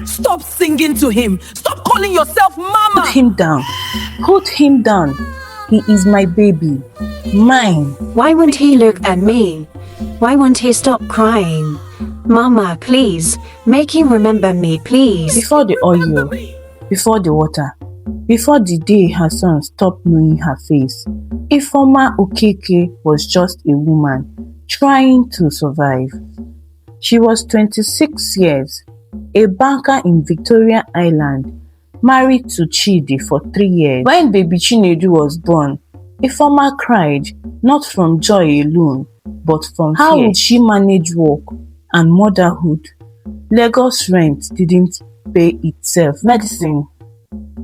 Stop singing to him. Stop calling yourself mama. Put him down. Put him down. He is my baby. Mine. Why won't he look at me? Why won't he stop crying? Mama, please, make him remember me, please. Before the oil, before the water, before the day her son stopped knowing her face, Ifeoma Okeke was just a woman trying to survive. She was 26 years, a banker in Victoria Island, married to Chidi for 3 years. When baby Chinedu was born, Ifeoma cried, not from joy alone, but from fear. How would she manage work and motherhood? Lagos rent didn't pay itself. Medicine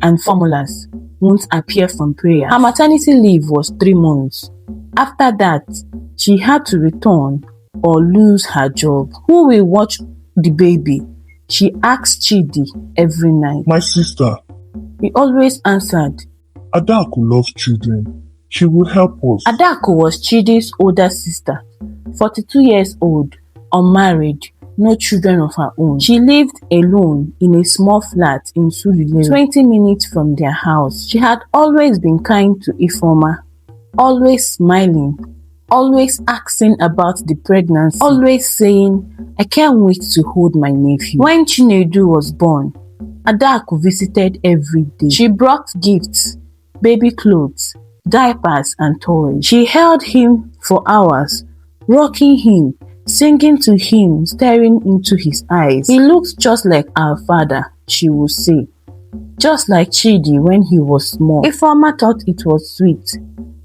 and formulas won't appear from prayer. Her maternity leave was 3 months. After that, she had to return or lose her job. Who will watch the baby? She asked Chidi every night. My sister. He always answered, Adaku loves children. She will help us. Adaku was Chidi's older sister, 42 years old, unmarried, no children of her own. She lived alone in a small flat in Surulere, 20 minutes from their house. She had always been kind to Ifeoma, always smiling, always asking about the pregnancy, always saying, I can't wait to hold my nephew. When Chinedu was born, Adaku visited every day. She brought gifts, baby clothes, diapers and toys. She held him for hours, rocking him, singing to him, staring into his eyes. He looks just like our father, she would say. Just like Chidi when he was small. Ifeoma thought it was sweet.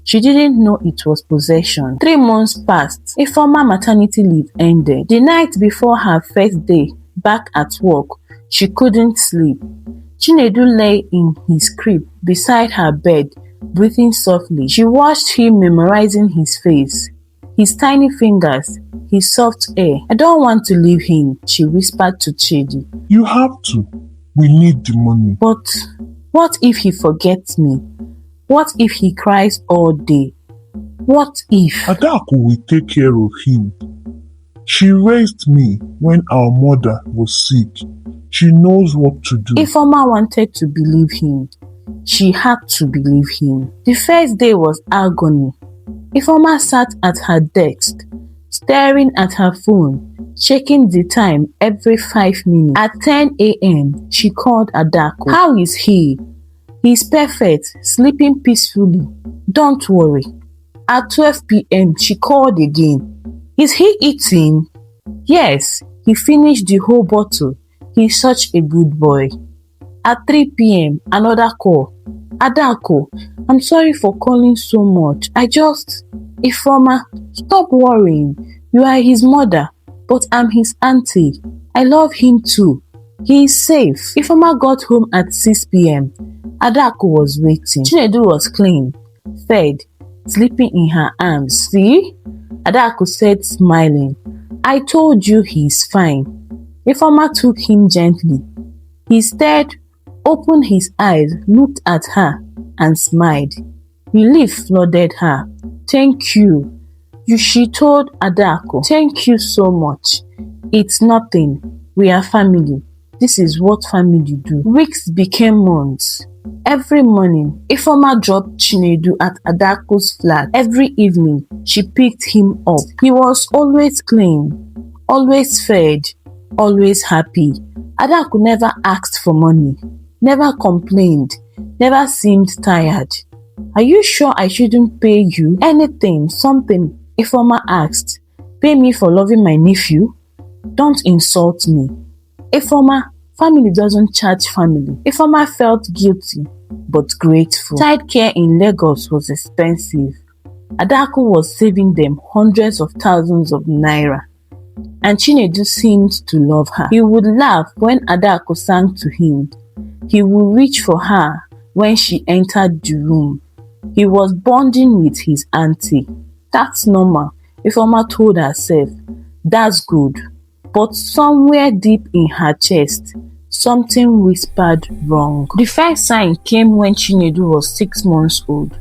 She didn't know it was possession. 3 months passed. Ifeoma maternity leave ended. The night before her first day back at work, she couldn't sleep. Chinedu lay in his crib beside her bed, breathing softly. She watched him memorizing his face, his tiny fingers, his soft hair. I don't want to leave him, she whispered to Chidi. You have to. We need the money. But what if he forgets me? What if he cries all day? What if? Adaku will take care of him. She raised me when our mother was sick. She knows what to do. Ifeoma wanted to believe him. She had to believe him. The first day was agony. Ifeoma sat at her desk, staring at her phone, checking the time every 5 minutes. At 10 a.m., she called Adaku. How is he? He's perfect, sleeping peacefully. Don't worry. At 12 p.m., she called again. Is he eating? Yes, he finished the whole bottle. He's such a good boy. At 3 p.m., another call. Adaku, I'm sorry for calling so much. Ifeoma, stop worrying. You are his mother, but I'm his auntie. I love him too. He is safe. Ifeoma got home at 6 p.m. Adaku was waiting. Chinedu was clean, fed, sleeping in her arms. See? Adaku said, smiling. I told you he's fine. Ifeoma took him gently. He stared, opened his eyes, looked at her, and smiled. Relief flooded her. Thank you. She told Adaku. Thank you so much. It's nothing. We are family. This is what family do. Weeks became months. Every morning, Ifeoma dropped Chinedu at Adaku's flat. Every evening, she picked him up. He was always clean, always fed, always happy. Adaku never asked for money, never complained, never seemed tired. Are you sure I shouldn't pay you? Anything, something, Ifeoma asked. Pay me for loving my nephew? Don't insult me. Ifeoma, family doesn't charge family. Ifeoma felt guilty, but grateful. Childcare in Lagos was expensive. Adaku was saving them hundreds of thousands of naira. And Chinedu seemed to love her. He would laugh when Adaku sang to him. He would reach for her when she entered the room. He was bonding with his auntie. That's normal, Ifeoma told herself. That's good. But somewhere deep in her chest, something whispered wrong. The first sign came when Chinedu was 6 months old.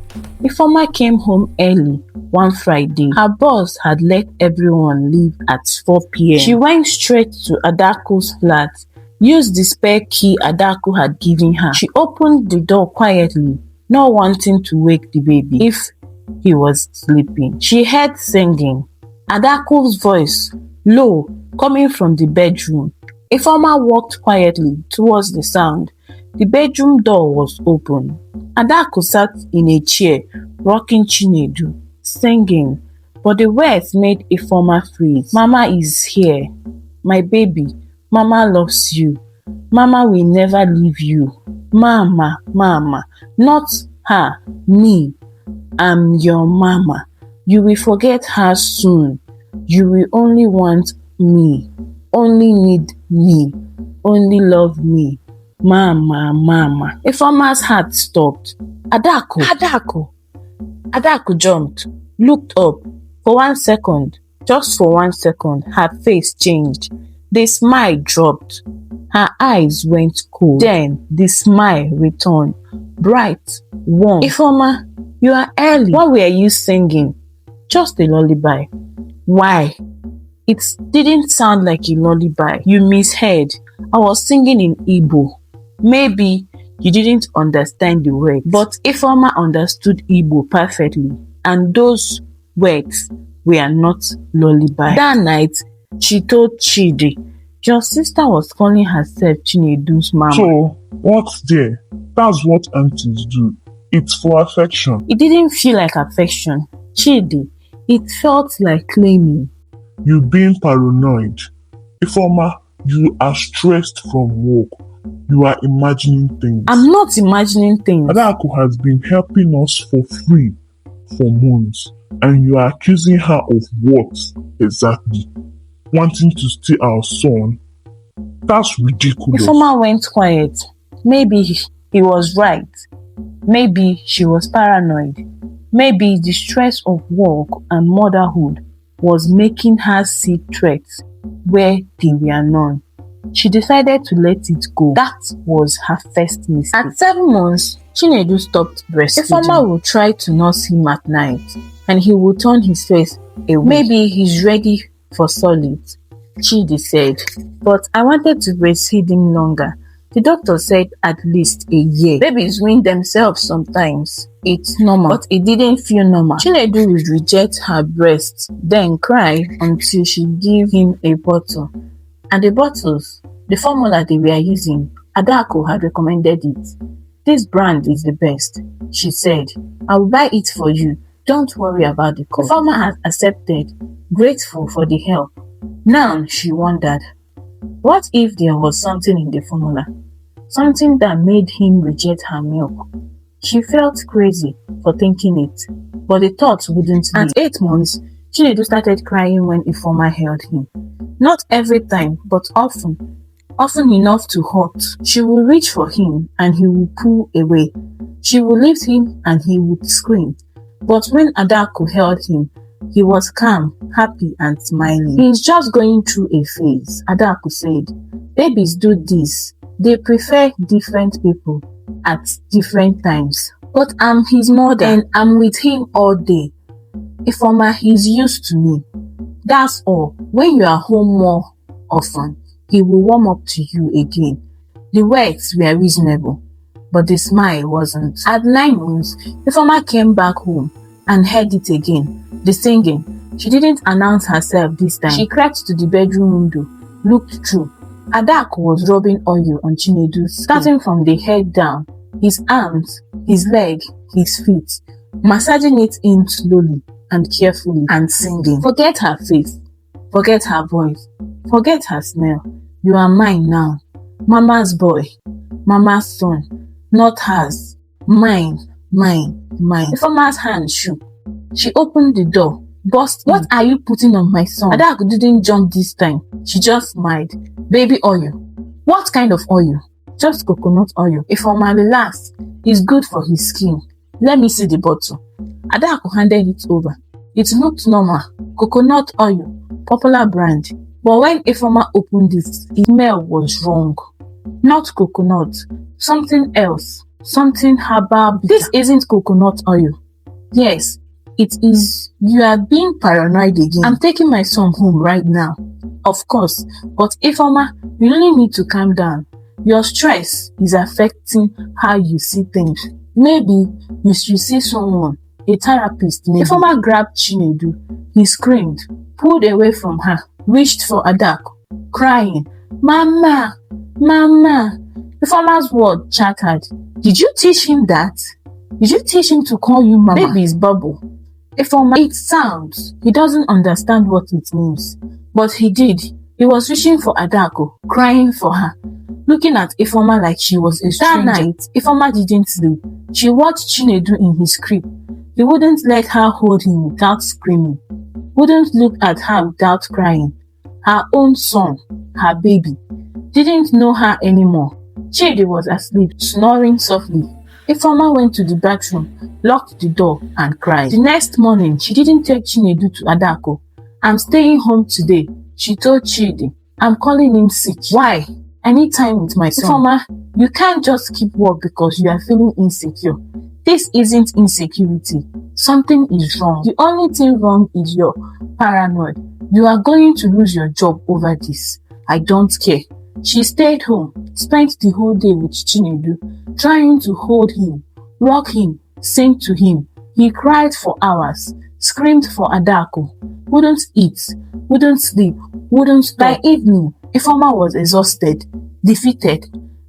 Ifeoma came home early one Friday. Her boss had let everyone leave at 4 p.m. She went straight to Adaku's flat, used the spare key Adaku had given her. She opened the door quietly, not wanting to wake the baby if he was sleeping. She heard singing. Adaku's voice, low, coming from the bedroom. Ifeoma walked quietly towards the sound. The bedroom door was open. Adaku sat in a chair, rocking Chinedu, singing, but the words made Ifeoma freeze. Mama is here. My baby. Mama loves you. Mama will never leave you. Mama, mama. Not her, me. I'm your mama. You will forget her soon. You will only want me. Only need me. Only love me. Mama, mama. Ifeoma's heart stopped. Adaku, Adaku. Adaku jumped, looked up. For 1 second, just for 1 second, her face changed. The smile dropped. Her eyes went cold. Then the smile returned, bright, warm. Ifeoma, you are early. What were you singing? Just a lullaby. Why? It didn't sound like a lullaby. You misheard. I was singing in Igbo. Maybe you didn't understand the words, but Ifeoma understood Igbo perfectly, and those words were not lullaby. That night, she told Chidi, your sister was calling herself Chinedu's mama. So, what's there? That's what aunties do. It's for affection. It didn't feel like affection, Chidi. It felt like claiming. You being paranoid. Ifeoma, you are stressed from work. You are imagining things. I'm not imagining things. Adaku has been helping us for free for months, and you are accusing her of what exactly? Wanting to steal our son? That's ridiculous. Ifeoma went quiet. Maybe he was right. Maybe she was paranoid. Maybe the stress of work and motherhood was making her see threats where they were none. She decided to let it go. That was her first mistake. At 7 months, Chinedu stopped breastfeeding. Ifeoma would try to nurse him at night, and he would turn his face away. Maybe he's ready for solids, Chidi said. But I wanted to breastfeed him longer. The doctor said at least a year. Babies wean themselves sometimes. It's normal, but it didn't feel normal. Chinedu would reject her breast, then cry until she gave him a bottle. And the bottles, the formula they were using, Adaku had recommended it. This brand is the best, she said. I will buy it for you. Don't worry about the cost. The farmer had accepted, grateful for the help. Now she wondered, what if there was something in the formula? Something that made him reject her milk. She felt crazy for thinking it, but the thought wouldn't leave. At 8 months, Chinedu started crying when Ifeoma held him. Not every time, but often enough to hurt. She would reach for him and he would pull away. She would lift him and he would scream. But when Adaku held him, he was calm, happy and smiling. He's just going through a phase, Adaku said. Babies do this. They prefer different people at different times. But I'm his mother and I'm with him all day. Ifeoma, he's used to me. That's all. When you are home more often, he will warm up to you again. The words were reasonable, but the smile wasn't. At 9 months, Ifeoma came back home and heard it again. The singing. She didn't announce herself this time. She crept to the bedroom window, looked through. Adaku was rubbing oil on Chinedu's skin, starting from the head down, his arms, his leg, his feet, massaging it in slowly and carefully and singing. Forget her face, forget her voice, forget her smell. You are mine now. Mama's boy, Mama's son, not hers. Mine, mine, mine. Ifeoma's hand shook. She opened the door, burst in. What are you putting on my son? Adaku didn't jump this time. She just smiled. Baby oil. What kind of oil? Just coconut oil. Ifeoma, relax. It's good for his skin. Let me see the bottle. Adaku handed it over. It looked normal. Coconut oil. Popular brand. But when Ifeoma opened it, the smell was wrong. Not coconut. Something else. Something herbal. This isn't coconut oil. Yes, it is. You are being paranoid again. I'm taking my son home right now. Of course, but Ifeoma, you really need to calm down. Your stress is affecting how you see things. Maybe you should see someone, a therapist. Maybe. Ifeoma grabbed Chinedu. He screamed, pulled away from her, reached for Adaku, crying, Mama, Mama. Ifeoma's word chattered. Did you teach him that? Did you teach him to call you Mama? Maybe it's Bubble. Ifeoma, it sounds. He doesn't understand what it means. But he did. He was reaching for Adaku, crying for her, looking at Ifeoma like she was a stranger. That night, Ifeoma didn't sleep. She watched Chinedu in his crib. He wouldn't let her hold him without screaming. Wouldn't look at her without crying. Her own son, her baby, didn't know her anymore. Chinedu was asleep, snoring softly. Ifeoma went to the bathroom, locked the door, and cried. The next morning, she didn't take Chinedu to Adaku. I'm staying home today, she told Chidi. I'm calling him sick. Why? I need time with my son. Ifeoma, you can't just keep work because you are feeling insecure. This isn't insecurity. Something is wrong. The only thing wrong is you're paranoid. You are going to lose your job over this. I don't care. She stayed home, spent the whole day with Chinedu, trying to hold him, rock him, sing to him. He cried for hours, screamed for Adaku, wouldn't eat, wouldn't sleep, wouldn't stop. By evening, Ifeoma was exhausted, defeated.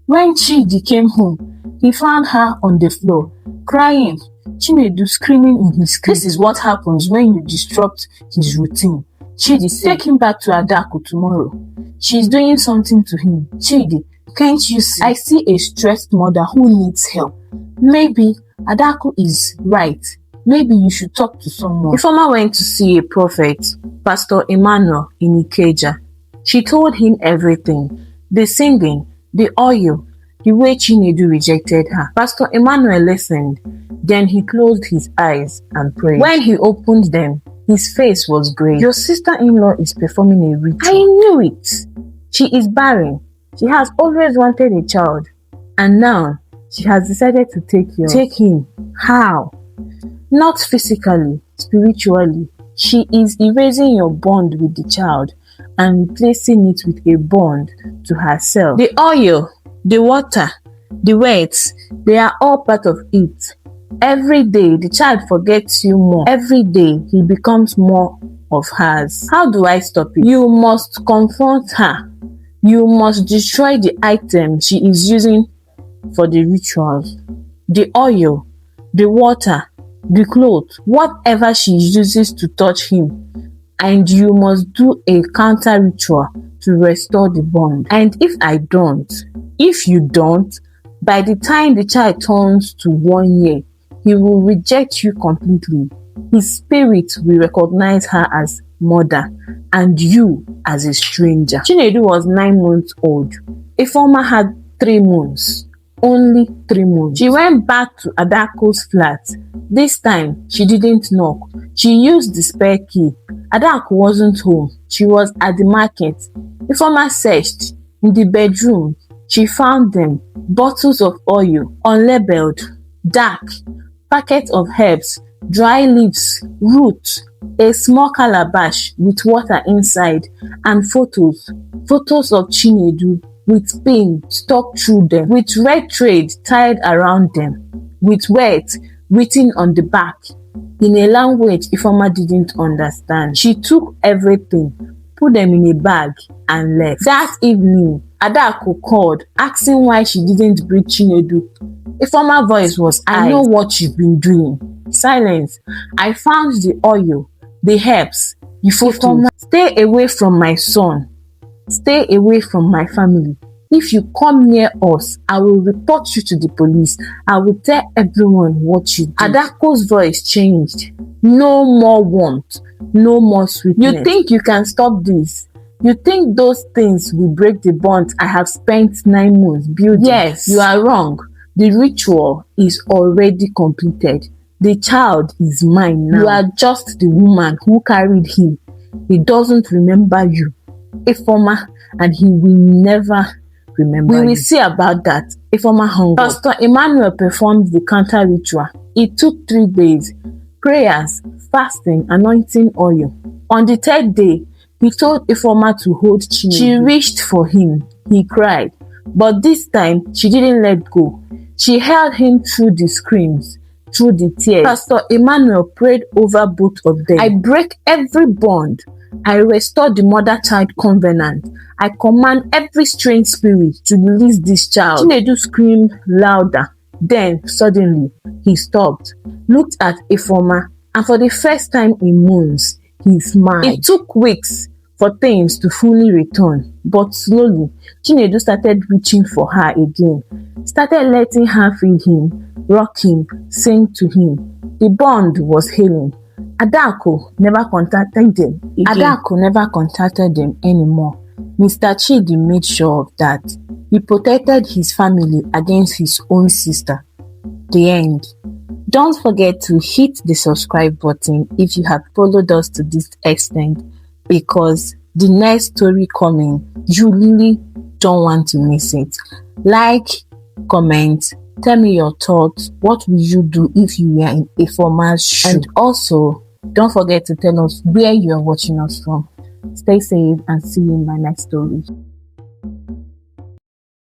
When Chidi came home, he found her on the floor, crying, Chinedu screaming in his crib. This is what happens when you disrupt his routine. Chidi, take him back to Adaku tomorrow. She's doing something to him. Chidi, can't you see? I see a stressed mother who needs help. Maybe Adaku is right. Maybe you should talk to someone. Ifeoma went to see a prophet, Pastor Emmanuel in Ikeja. She told him everything. The singing, the oil, the way Chinedu rejected her. Pastor Emmanuel listened. Then he closed his eyes and prayed. When he opened them, his face was grave. Your sister-in-law is performing a ritual. I knew it. She is barren. She has always wanted a child. And now, she has decided to take yours. Take him. How? Not physically, spiritually. She is erasing your bond with the child and replacing it with a bond to herself. The oil, the water, the words, they are all part of it. Every day, the child forgets you more. Every day, he becomes more of hers. How do I stop it? You must confront her. You must destroy the item she is using for the rituals. The oil, the water, the clothes, whatever she uses to touch him. And you must do a counter ritual to restore the bond. And if you don't, by the time the child turns to 1 year, he will reject you completely. His spirit will recognize her as mother and you as a stranger. Chinedu was 9 months old. Ifeoma had 3 months. Only 3 months. She went back to Adaku's flat. This time, she didn't knock. She used the spare key. Adaku wasn't home. She was at the market. Ifeoma searched. In the bedroom, she found them. Bottles of oil, unlabeled, dark, packets of herbs, dry leaves, roots, a small calabash with water inside, and photos of Chinedu with pin stuck through them, with red thread tied around them, with words written on the back in a language Ifeoma didn't understand. She took everything, put them in a bag, and left. That evening, Adaku called, asking why she didn't bring Chinedu. Ifeoma's voice was, I know what you've been doing. Silence. I found the oil, the herbs, the photos. Stay away from my son. Stay away from my family. If you come near us, I will report you to the police. I will tell everyone what you did. Adaku's voice changed. No more warmth. No more sweetness. You think you can stop this? You think those things will break the bond I have spent 9 months building? Yes, you are wrong. The ritual is already completed. The child is mine now. You are just the woman who carried him. He doesn't remember you, Ifeoma, and he will never remember you. We will see about that. Ifeoma hung up. Pastor Emmanuel performed the counter ritual. It took 3 days. prayers, fasting, anointing oil. On the third day, he told Ifeoma to hold Chinedu. She reached for him. He cried. But this time, she didn't let go. She held him through the screams, through the tears. Pastor Emmanuel prayed over both of them. I break every bond. I restore the mother-child covenant. I command every strange spirit to release this child. Chinedu screamed louder. Then, suddenly, he stopped, looked at Ifeoma, and for the first time in months, he smiled. It took weeks for things to fully return, but slowly, Chinedu started reaching for her again, started letting her feed him, rock him, sing to him. The bond was healing. Adaku never contacted them again. Adaku never contacted them anymore. Mr. Chidi made sure of that. He protected his family against his own sister. The end. Don't forget to hit the subscribe button if you have followed us to this extent, because the next story coming, you really don't want to miss it. Like, comment, tell me your thoughts. What would you do if you were in Ifeoma's shoe? And also, don't forget to tell us where you are watching us from. Stay safe and see you in my next story.